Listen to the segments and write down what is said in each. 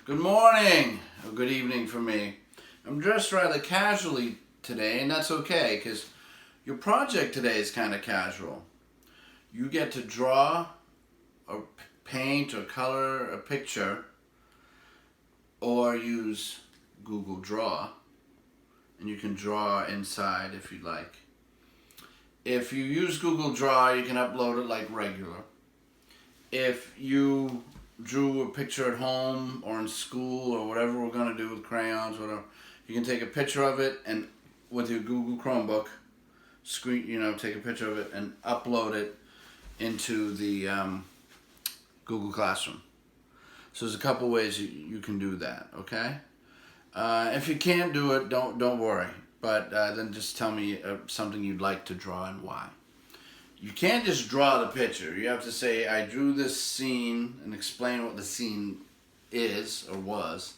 Good morning, or good evening for me. I'm dressed rather casually today, and that's okay, because your project today is kind of casual. You get to draw, or paint, or color a picture, or use Google Draw, and you can draw inside if you'd like. If you use Google Draw, you can upload it like regular. If you drew a picture at home or in school or whatever we're going to do with crayons, whatever, you can take a picture of it and with your Google Chromebook, take a picture of it and upload it into the Google Classroom. So there's a couple ways you can do that, okay? If you can't do it, don't worry. But then just tell me something you'd like to draw and why. You can't just draw the picture. You have to say, I drew this scene, and explain what the scene is or was,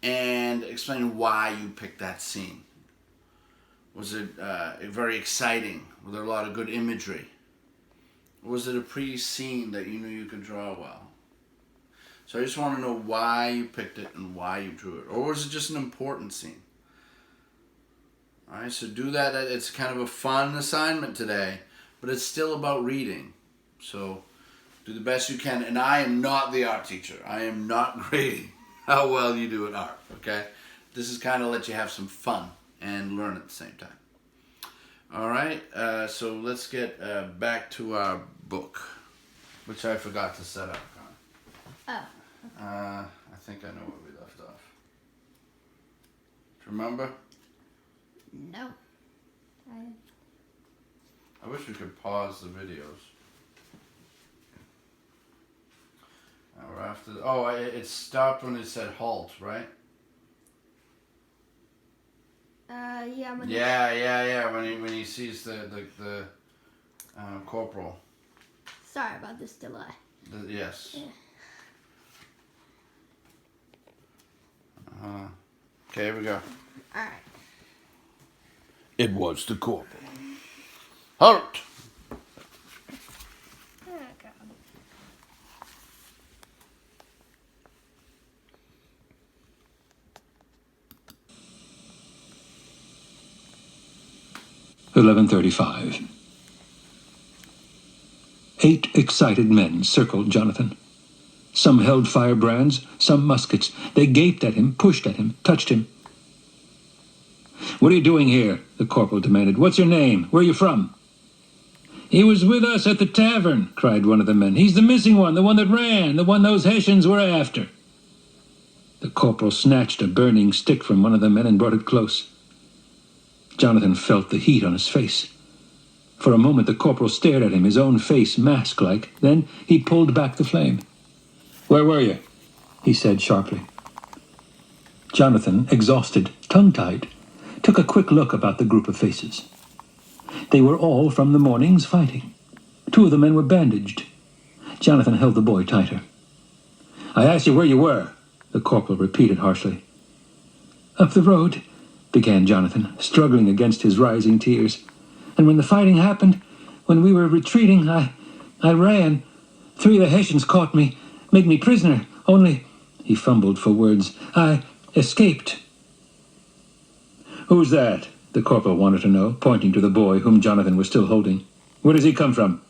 and explain why you picked that scene. Was it very exciting? Was there a lot of good imagery? Or was it a pre-scene that you knew you could draw well? So I just want to know why you picked it and why you drew it. Or was it just an important scene? Alright, so do that. It's kind of a fun assignment today. But it's still about reading. So do the best you can. And I am not the art teacher. I am not grading how well you do at art. Okay? This is kind of let you have some fun and learn at the same time. Alright, so let's get back to our book, which I forgot to set up. Oh. I think I know where we left off. Do you remember? No. I wish we could pause the videos. We're after. It stopped when it said halt, right? Yeah. Yeah. When he sees the corporal. Sorry about this delay. Yes. Yeah. Okay, here we go. All right. It was the corporal. Halt! Oh, God. $11:35. 8 excited men circled Jonathan. Some held firebrands, some muskets. They gaped at him, pushed at him, touched him. "What are you doing here?" the corporal demanded. "What's your name? Where are you from?" "He was with us at the tavern," cried one of the men. "He's the missing one, the one that ran, the one those Hessians were after." The corporal snatched a burning stick from one of the men and brought it close. Jonathan felt the heat on his face. For a moment the corporal stared at him, his own face mask-like. Then he pulled back the flame. "Where were you?" he said sharply. Jonathan, exhausted, tongue-tied, took a quick look about the group of faces. They were all from the morning's fighting. 2 of the men were bandaged. Jonathan held the boy tighter. "I asked you where you were," the corporal repeated harshly. "Up the road," began Jonathan, struggling against his rising tears. "And when the fighting happened, when we were retreating, I ran. 3 of the Hessians caught me, made me prisoner. Only," he fumbled for words, "I escaped." "Who's that?" the corporal wanted to know, pointing to the boy whom Jonathan was still holding. "Where does he come from?"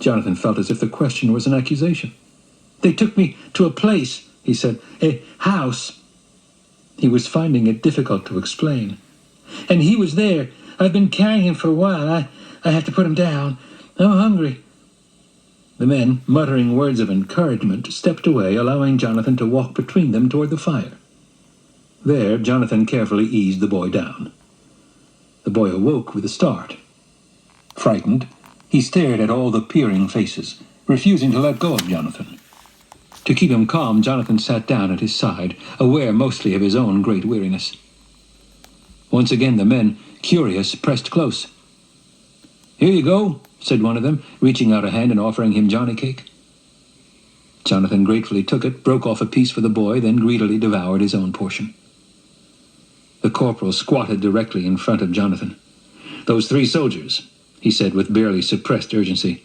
Jonathan felt as if the question was an accusation. "They took me to a place," he said, "a house." He was finding it difficult to explain. "And he was there. I've been carrying him for a while. I have to put him down. I'm hungry." The men, muttering words of encouragement, stepped away, allowing Jonathan to walk between them toward the fire. There, Jonathan carefully eased the boy down. The boy awoke with a start. Frightened, he stared at all the peering faces, refusing to let go of Jonathan. To keep him calm, Jonathan sat down at his side, aware mostly of his own great weariness. Once again the men, curious, pressed close. "Here you go," said one of them, reaching out a hand and offering him Johnny cake. Jonathan gratefully took it, broke off a piece for the boy, then greedily devoured his own portion. The corporal squatted directly in front of Jonathan. "Those 3 soldiers," he said with barely suppressed urgency.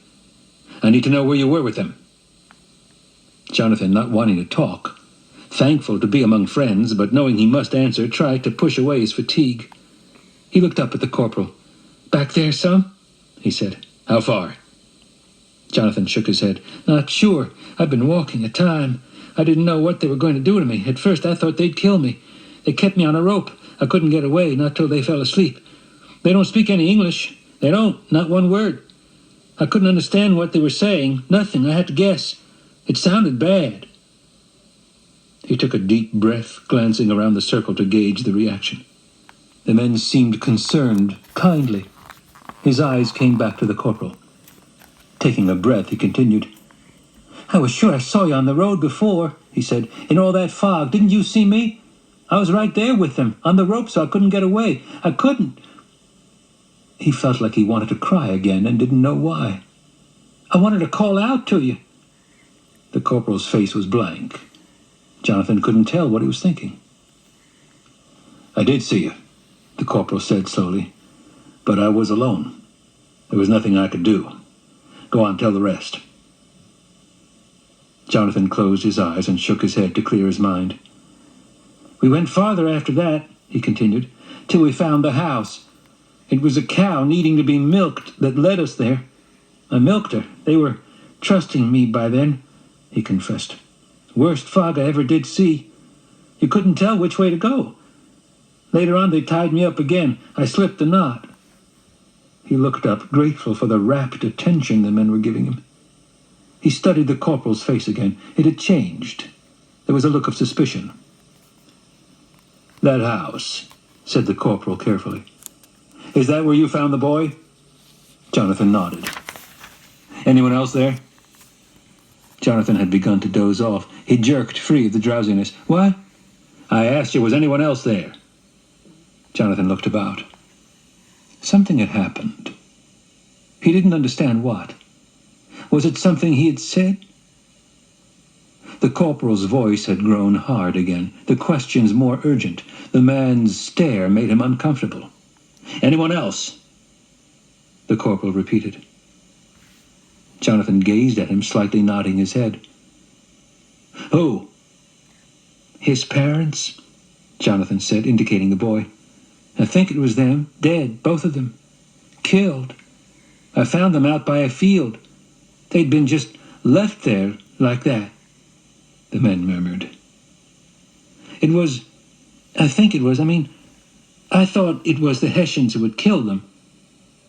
"I need to know where you were with them." Jonathan, not wanting to talk, thankful to be among friends, but knowing he must answer, tried to push away his fatigue. He looked up at the corporal. "Back there some?" he said. "How far?" Jonathan shook his head. "Not sure. I've been walking a time. I didn't know what they were going to do to me. At first I thought they'd kill me. They kept me on a rope. I couldn't get away, not till they fell asleep. They don't speak any English. They don't, not one word. I couldn't understand what they were saying. Nothing. I had to guess. It sounded bad." He took a deep breath, glancing around the circle to gauge the reaction. The men seemed concerned, kindly. His eyes came back to the corporal. Taking a breath, he continued. "I was sure I saw you on the road before," he said, "in all that fog. Didn't you see me? I was right there with them, on the rope, so I couldn't get away. I couldn't." He felt like he wanted to cry again and didn't know why. "I wanted to call out to you." The corporal's face was blank. Jonathan couldn't tell what he was thinking. "I did see you," the corporal said slowly, "but I was alone. There was nothing I could do. Go on, tell the rest." Jonathan closed his eyes and shook his head to clear his mind. "We went farther after that," he continued, "till we found the house. It was a cow needing to be milked that led us there. I milked her. They were trusting me by then," he confessed. "Worst fog I ever did see. You couldn't tell which way to go. Later on they tied me up again. I slipped the knot." He looked up, grateful for the rapt attention the men were giving him. He studied the corporal's face again. It had changed. There was a look of suspicion. "That house," said the corporal carefully. "Is that where you found the boy?" Jonathan nodded. "Anyone else there?" Jonathan had begun to doze off. He jerked free of the drowsiness. "What?" "I asked you, was anyone else there?" Jonathan looked about. Something had happened. He didn't understand what. Was it something he had said? The corporal's voice had grown hard again, the questions more urgent. The man's stare made him uncomfortable. "Anyone else?" the corporal repeated. Jonathan gazed at him, slightly nodding his head. "Who?" "His parents," Jonathan said, indicating the boy. "I think it was them, dead, both of them. Killed. I found them out by a field. They'd been just left there like that," the men murmured. I thought it was the Hessians who had killed them,"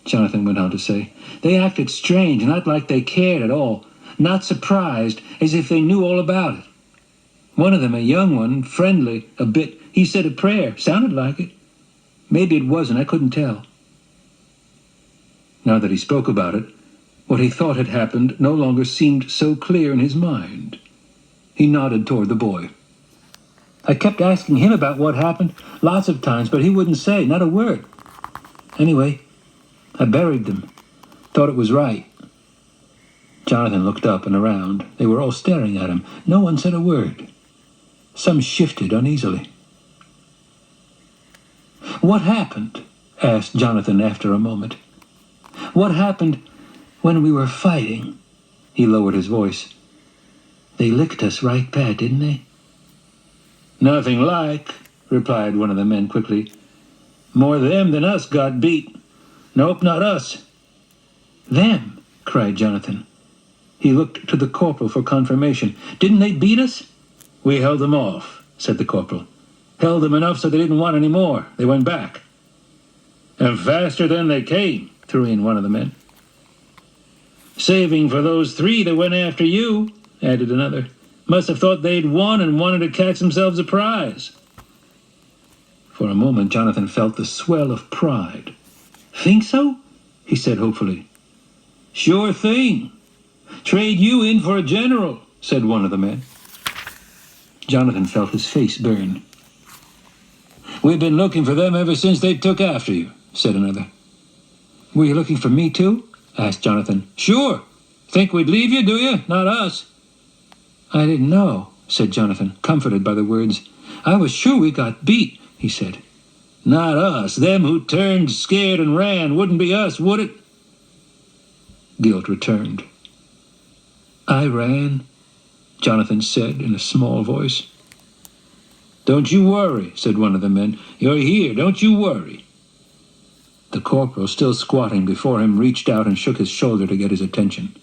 Jonathan went on to say. "They acted strange, not like they cared at all, not surprised, as if they knew all about it. One of them, a young one, friendly, a bit, he said a prayer, sounded like it. Maybe it wasn't, I couldn't tell." Now that he spoke about it, what he thought had happened no longer seemed so clear in his mind. He nodded toward the boy. "I kept asking him about what happened lots of times, but he wouldn't say, not a word. Anyway, I buried them. Thought it was right." Jonathan looked up and around. They were all staring at him. No one said a word. Some shifted uneasily. "What happened?" asked Jonathan after a moment. "What happened when we were fighting?" He lowered his voice. "They licked us right bad, didn't they?" "Nothing like," replied one of the men quickly. "More them than us got beat. Nope, not us." "Them?" cried Jonathan. He looked to the corporal for confirmation. "Didn't they beat us?" "We held them off," said the corporal. "Held them enough so they didn't want any more. They went back." "And faster than they came," threw in one of the men. "Saving for those 3 that went after you," added another. "Must have thought they'd won and wanted to catch themselves a prize." For a moment, Jonathan felt the swell of pride. "Think so?" he said hopefully. "Sure thing. Trade you in for a general," said one of the men. Jonathan felt his face burn. "We've been looking for them ever since they took after you," said another. "Were you looking for me too?" asked Jonathan. "Sure. Think we'd leave you, do you? Not us." "I didn't know," said Jonathan, comforted by the words. "I was sure we got beat," he said. "Not us. Them who turned scared and ran. Wouldn't be us, would it?" Guilt returned. "I ran," Jonathan said in a small voice. "Don't you worry," said one of the men. "You're here, don't you worry." The corporal, still squatting before him, reached out and shook his shoulder to get his attention.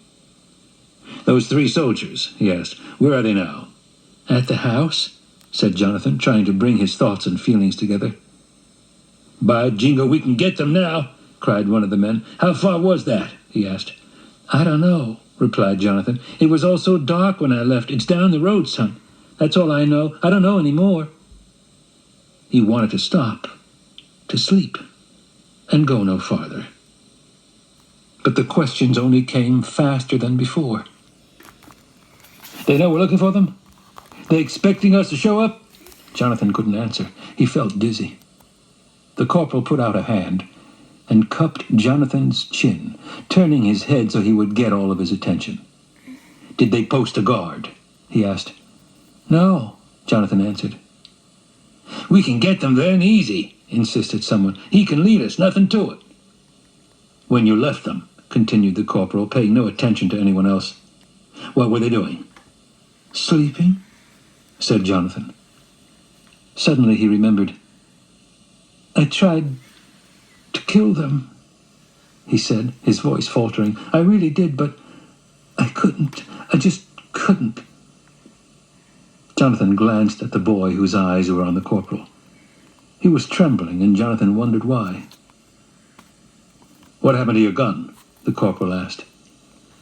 "Those 3 soldiers," he asked, "where are they now?" "At the house," said Jonathan, trying to bring his thoughts and feelings together. "By jingo, we can get them now," cried one of the men. "How far was that?" he asked. "I don't know," replied Jonathan. "It was all so dark when I left. It's down the road, son. That's all I know. I don't know any more." He wanted to stop, to sleep, and go no farther. But the questions only came faster than before. "They know we're looking for them? They expecting us to show up?" Jonathan couldn't answer. He felt dizzy. The corporal put out a hand and cupped Jonathan's chin, turning his head so he would get all of his attention. "Did they post a guard?" he asked. "No," Jonathan answered. "We can get them then easy," insisted someone. "He can lead us, nothing to it." "When you left them," continued the corporal, paying no attention to anyone else, "what were they doing?" "Sleeping," said Jonathan. Suddenly he remembered. "I tried to kill them," he said, his voice faltering. "I really did, but I couldn't. I just couldn't." Jonathan glanced at the boy whose eyes were on the corporal. He was trembling, and Jonathan wondered why. "What happened to your gun?" the corporal asked.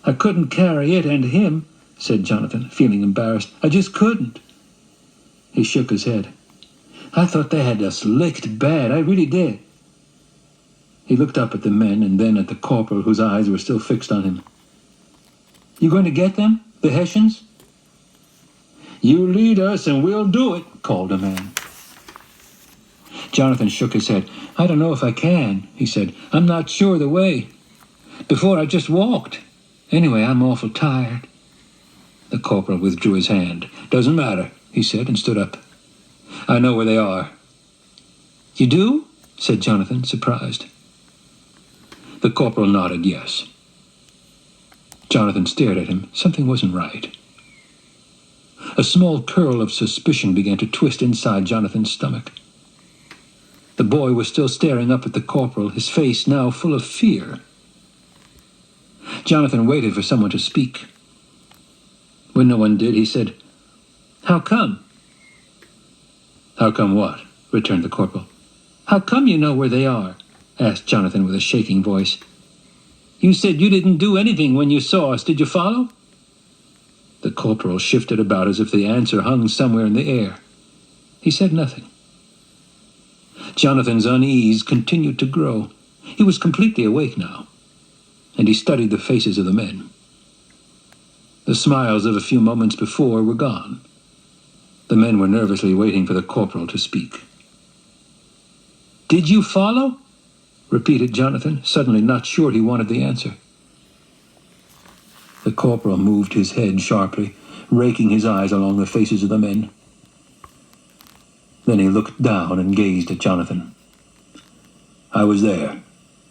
"I couldn't carry it and him," said Jonathan, feeling embarrassed. "I just couldn't." He shook his head. "I thought they had us licked bad. I really did." He looked up at the men and then at the corporal whose eyes were still fixed on him. "You going to get them, the Hessians?" "You lead us and we'll do it," called a man. Jonathan shook his head. "I don't know if I can," he said. "I'm not sure the way. Before I just walked. Anyway, I'm awful tired." The corporal withdrew his hand. "Doesn't matter," he said, and stood up. "I know where they are." "You do?" said Jonathan, surprised. The corporal nodded yes. Jonathan stared at him. Something wasn't right. A small curl of suspicion began to twist inside Jonathan's stomach. The boy was still staring up at the corporal, his face now full of fear. Jonathan waited for someone to speak. When no one did, he said, "How come?" "How come what?" returned the corporal. "How come you know where they are?" asked Jonathan with a shaking voice. "You said you didn't do anything when you saw us. Did you follow?" The corporal shifted about as if the answer hung somewhere in the air. He said nothing. Jonathan's unease continued to grow. He was completely awake now, and he studied the faces of the men. The smiles of a few moments before were gone. The men were nervously waiting for the corporal to speak. "Did you follow?" repeated Jonathan, suddenly not sure he wanted the answer. The corporal moved his head sharply, raking his eyes along the faces of the men. Then he looked down and gazed at Jonathan. "I was there,"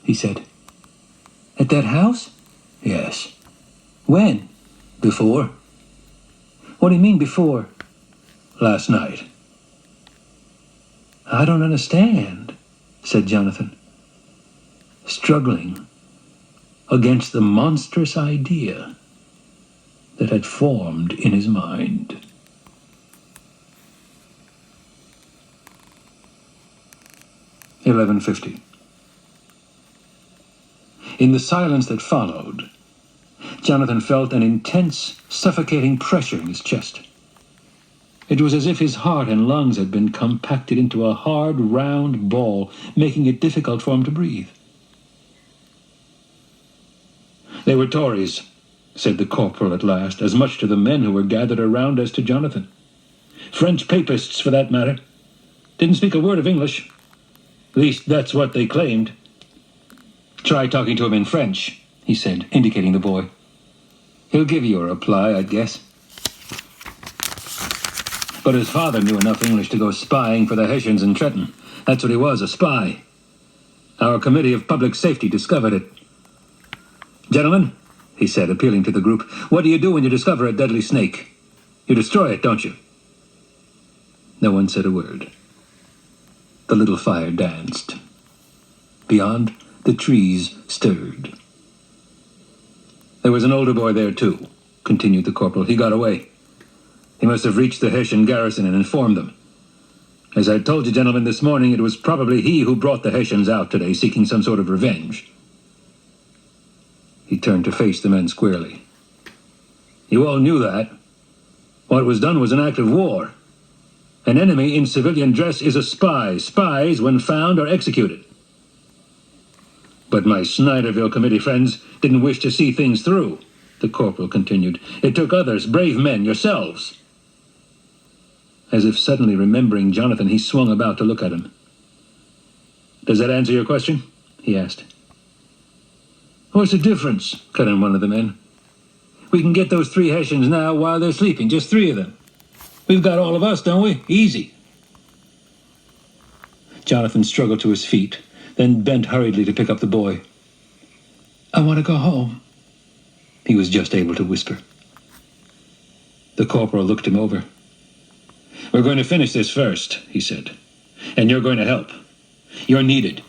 he said. "At that house?" "Yes." "When?" "Before." "What do you mean, before?" "Last night." "I don't understand," said Jonathan, struggling against the monstrous idea that had formed in his mind. "11:50. In the silence that followed, Jonathan felt an intense, suffocating pressure in his chest. It was as if his heart and lungs had been compacted into a hard, round ball, making it difficult for him to breathe. "They were Tories," said the corporal at last, as much to the men who were gathered around as to Jonathan. "French papists, for that matter. Didn't speak a word of English. At least, that's what they claimed." "Try talking to him in French," he said, indicating the boy. "He'll give you a reply, I'd guess." But his father knew enough English to go spying for the Hessians in Trenton. That's what he was, a spy. Our Committee of Public Safety discovered it. "Gentlemen," he said, appealing to the group, "what do you do when you discover a deadly snake?" You destroy it, don't you? No one said a word. The little fire danced. Beyond, the trees stirred. There was an older boy there, too, continued the corporal. He got away. He must have reached the Hessian garrison and informed them. As I told you, gentlemen, this morning, it was probably he who brought the Hessians out today, seeking some sort of revenge. He turned to face the men squarely. You all knew that. What was done was an act of war. An enemy in civilian dress is a spy. Spies, when found, are executed. But my Snyderville committee friends didn't wish to see things through, the corporal continued. It took others, brave men, yourselves. As if suddenly remembering Jonathan, he swung about to look at him. Does that answer your question? He asked. What's the difference? Cut in one of the men. We can get those 3 Hessians now while they're sleeping, just 3 of them. We've got all of us, don't we? Easy. Jonathan struggled to his feet, then bent hurriedly to pick up the boy. I want to go home, he was just able to whisper. The corporal looked him over. We're going to finish this first, he said. And you're going to help. You're needed.